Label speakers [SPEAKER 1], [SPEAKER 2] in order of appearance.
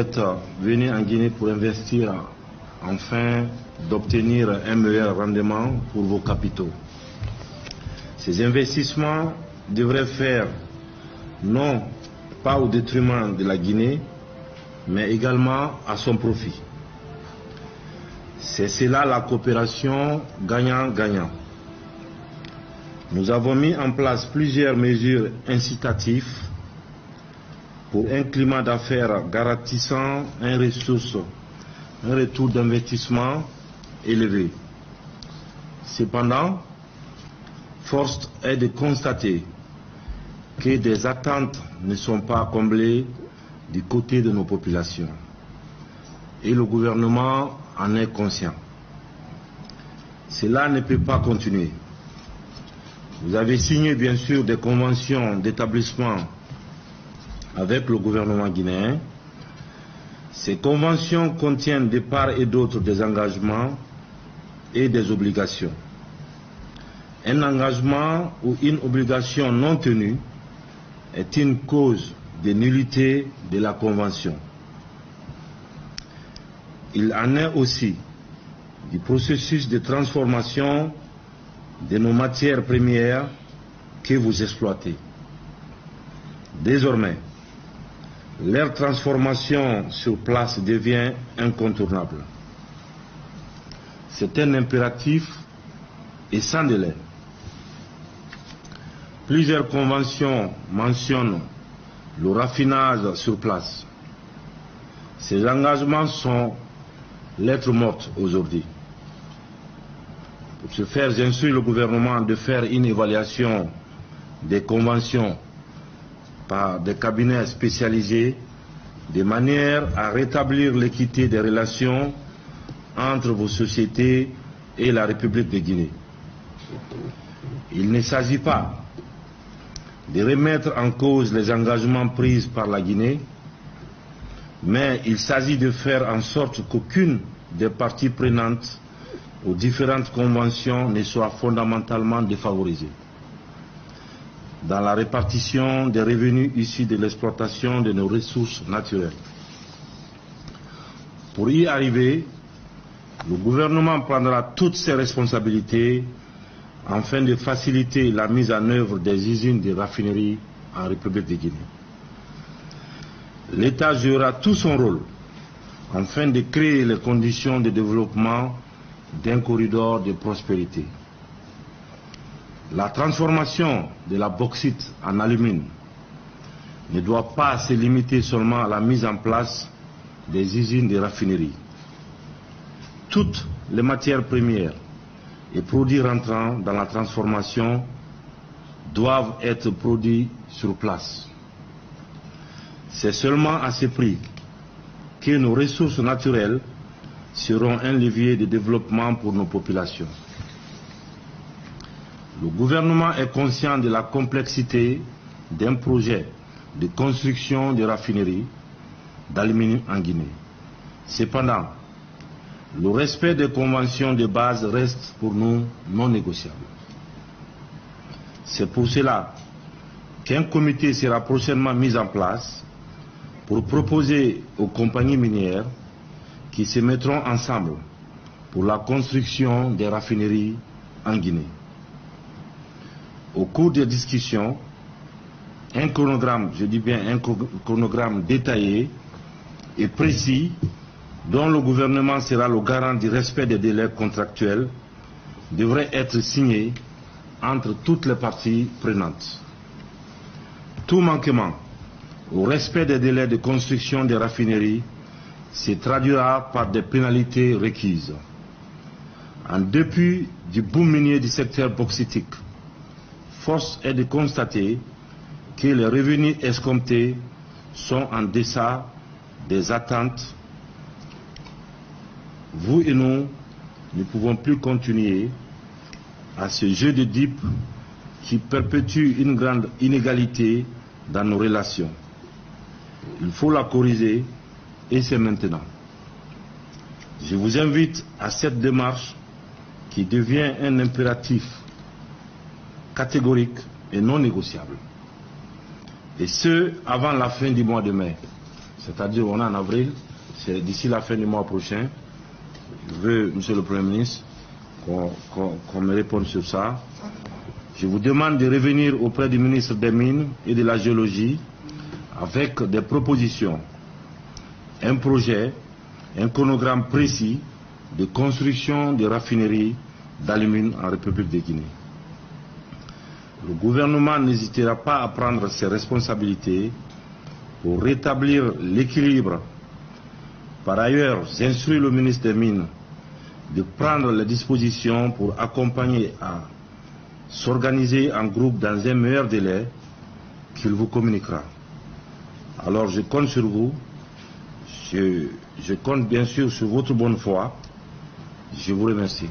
[SPEAKER 1] êtes venu en Guinée pour investir afin d'obtenir un meilleur rendement pour vos capitaux. Ces investissements devraient faire non pas au détriment de la Guinée, mais également à son profit. C'est cela la coopération gagnant-gagnant. Nous avons mis en place plusieurs mesures incitatives pour un climat d'affaires garantissant un retour d'investissement élevé. Cependant, force est de constater que des attentes ne sont pas comblées du côté de nos populations. Et le gouvernement en est conscient. Cela ne peut pas continuer. Vous avez signé bien sûr des conventions d'établissement avec le gouvernement guinéen. Ces conventions contiennent de part et d'autre des engagements et des obligations. Un engagement ou une obligation non tenue est une cause de nullité de la convention. Il en est aussi du processus de transformation de nos matières premières que vous exploitez. Désormais, leur transformation sur place devient incontournable. C'est un impératif et sans délai. Plusieurs conventions mentionnent le raffinage sur place. Ces engagements sont lettres mortes aujourd'hui. Pour ce faire, j'instruis le gouvernement de faire une évaluation des conventions par des cabinets spécialisés de manière à rétablir l'équité des relations entre vos sociétés et la République de Guinée. Il ne s'agit pas de remettre en cause les engagements pris par la Guinée, mais il s'agit de faire en sorte qu'aucune des parties prenantes aux différentes conventions ne soit fondamentalement défavorisée dans la répartition des revenus issus de l'exploitation de nos ressources naturelles. Pour y arriver, le gouvernement prendra toutes ses responsabilités afin de faciliter la mise en œuvre des usines de raffinerie en République de Guinée. L'État jouera tout son rôle afin de créer les conditions de développement d'un corridor de prospérité. La transformation de la bauxite en alumine ne doit pas se limiter seulement à la mise en place des usines de raffinerie. Toutes les matières premières et produits rentrant dans la transformation doivent être produits sur place. C'est seulement à ce prix que nos ressources naturelles seront un levier de développement pour nos populations. Le gouvernement est conscient de la complexité d'un projet de construction de raffinerie d'aluminium en Guinée. Cependant, le respect des conventions de base reste pour nous non négociable. C'est pour cela qu'un comité sera prochainement mis en place pour proposer aux compagnies minières qui se mettront ensemble pour la construction des raffineries en Guinée. Au cours des discussions, un chronogramme, je dis bien un chronogramme détaillé et précis, dont le gouvernement sera le garant du respect des délais contractuels, devrait être signé entre toutes les parties prenantes. Tout manquement au respect des délais de construction des raffineries se traduira par des pénalités requises. En dépit du boom minier du secteur bauxitique, force est de constater que les revenus escomptés sont en deçà des attentes. Vous et nous ne pouvons plus continuer à ce jeu de dupes qui perpétue une grande inégalité dans nos relations. Il faut la corriger et c'est maintenant. Je vous invite à cette démarche qui devient un impératif catégorique et non négociable. Et ce, avant la fin du mois de mai. c'est-à-dire on est en avril, c'est d'ici la fin du mois prochain. Je veux, Monsieur le Premier ministre, qu'on me réponde sur ça. Je vous demande de revenir auprès du ministre des Mines et de la Géologie avec des propositions, un projet, un chronogramme précis de construction de raffineries d'alumine en République de Guinée. Le gouvernement n'hésitera pas à prendre ses responsabilités pour rétablir l'équilibre. Par ailleurs, j'instruis le ministre des Mines de prendre les dispositions pour accompagner à s'organiser en groupe dans un meilleur délai qu'il vous communiquera. Alors je compte sur vous, je compte bien sûr sur votre bonne foi. Je vous remercie.